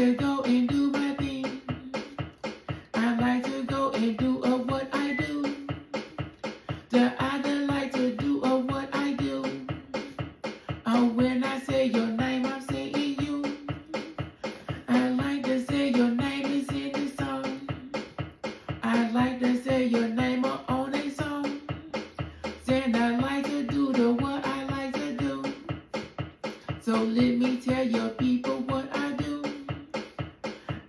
to go and do my thing. I like to go and do what I do. The other like to do what I do. Oh, when I say your name, I'm saying you. I like to say your name is in the song. I like to say your name on a song. Saying I like to do the what I like to do. So let me tell your people what I do.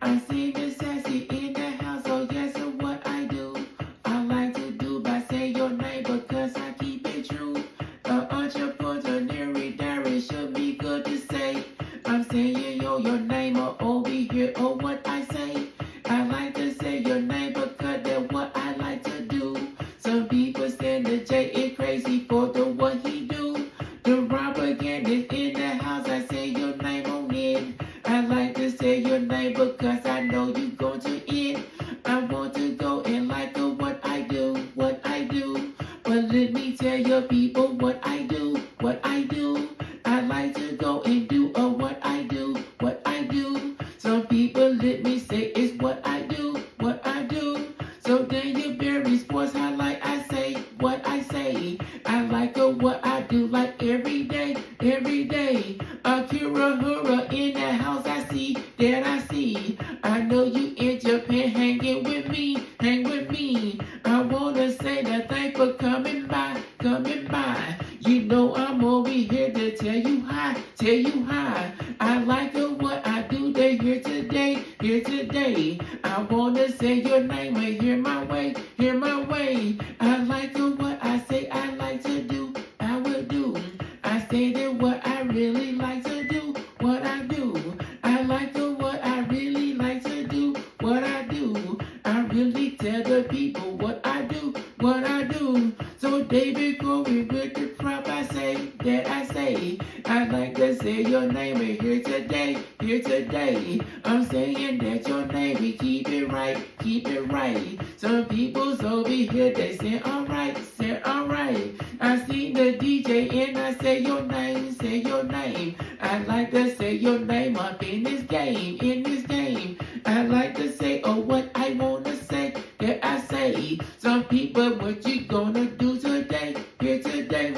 I see Miss Sassy in the house, so yes, so what I do. I like to do by say your name because I keep it true. Entrepreneur diary should be good to say. I'm saying your name over here or what I say. I like to say your name because that's what I like to do. Some people say the J is crazy for the what he do. The propaganda is in the house, I say your name on it. I like to say your name because I know you going to it. I want to go and like what I do, what I do. But let me tell your people what I do, what I do. I like to go and do what I do, what I do. Some people let me say it's what I do, what I do. So then you very sports highlight, I say what I say. I like what I do like every day, every day. Akira Hura in the house, I see, that I see. I know you in Japan hanging with me, hang with me. I wanna say that thanks for coming by, coming by. You know I'm over here to tell you hi, tell you hi. I like what I do, they here today, here today. I wanna say your name and hear my way, hear my way. I like what I say, I like to do, I will do. I say that what I really like to do, what I do. I like what I really like to do, what I do. I really tell the people what I do, what I do. So David Corey with the crap I say, that I say. I like to say your name and here today, here today. I'm saying that your name, we keep it right, keep it right. Some people's over here, they say alright, say alright. I see the DJ and I say your name, say your name. I like to say your name up in this game, in this game. I like to say what I wanna say, that I say. Some people, what you gonna do today, here today?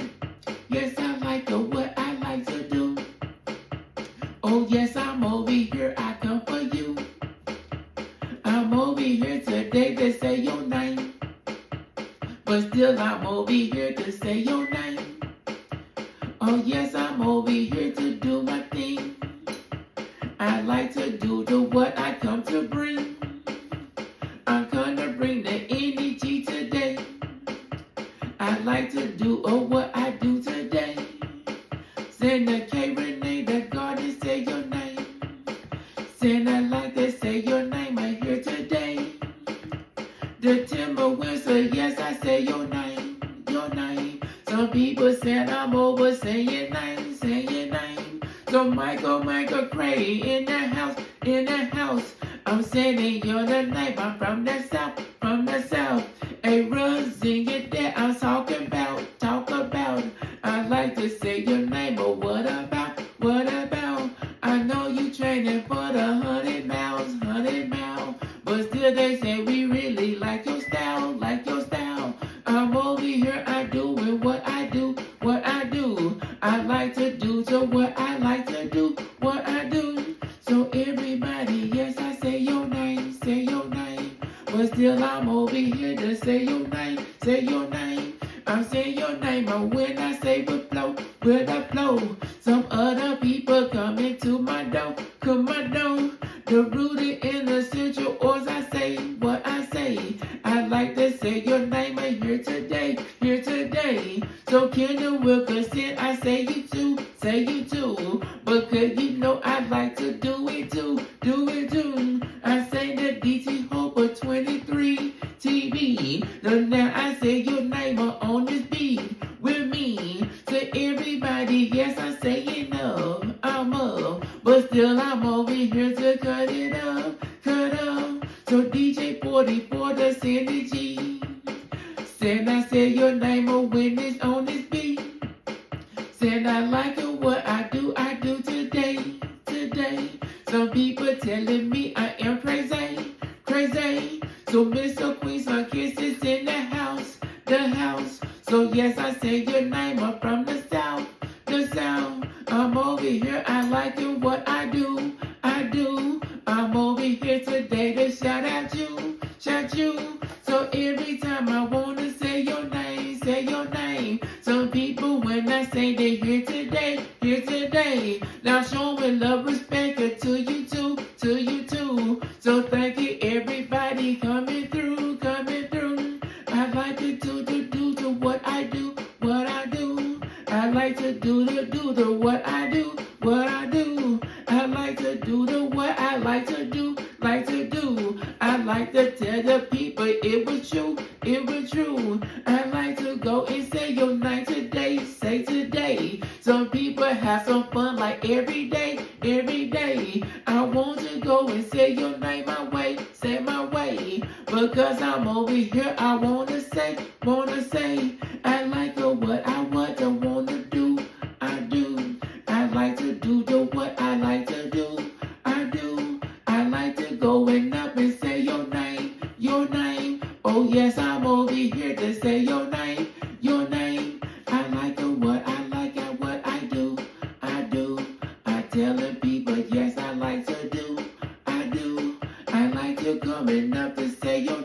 Yes, I like what I like to do. Oh yes, I'm over here, I come for you. I'm over here today to say your name. But still I'm over here to say your name. Oh yes, I'm over here to do my thing. I like to do the what I come to bring. I'm gonna bring the energy today. I like to do what I do today. Send the K Renee, the garden, say your name. Send I like to say your name right here today. The Timber Whistle, yes, I say your name, your name. Some people said I'm over saying name, saying name. So Michael Cray in the house, in the house. I'm saying you're the name, I'm from the south, from the south. A run, sing it that I'm talking about, talk about. I like to say your name, but what about, what about? I know you training for the 100 miles, 100 miles. But still they say we really like your style, like your style. I'm over here, I doing what I do, what I do. I like to do to what I like to do, what I do. So everybody, yes, I say your name, say your name. But still I'm over here to say your name, say your name. I'm saying your name, and when I say with flow, with a flow. Some other people come into my door, come my door. The rooted in the central, or I say what I say. I like to say your name right here today, here today. So Kendall Wilkerson, I say you too, say you too. Because you know I like to do it too, do it too. I say the DT Hope 23 TV. So now I say your name on this beat with me. So everybody, yes, I say enough, I'm up. But still I'm over here to cut it up, cut up. So DJ 44, the synergy. Said I say your name when it's on this beat. Said I like what I do today, today. Some people telling me I am crazy, crazy. So Mr. Queen, my kisses in the house, the house. So yes, I say your name. I'm from the south, the south. I'm over here. I like it what I do, I do. I'm over here today to shout out you, shout you. So every time I wanna say your name, say your name. Some people when I say they here today, here today. Now showing love, respect to you too, to you too. So thank you everybody coming through, coming through. I like to do what I do, what I do. I like to do the what I do, what I do. I like to do the what I like to do, like to do. I like to tell the people it was true, it was true. I like to go and say your name today, say today. Some people have some fun like every day, every day. I want to go and say your name my way, say my way. Because I'm over here, I wanna say, I like the what I wanna do, I do. I like to do the what I like to do, I do. I like to go and up and say your name, your name. Oh yes, I'm over here to say your name, your name. I like the what I like and what I do, I do. I telling people yes, I like to do, I do. I like to coming up to say your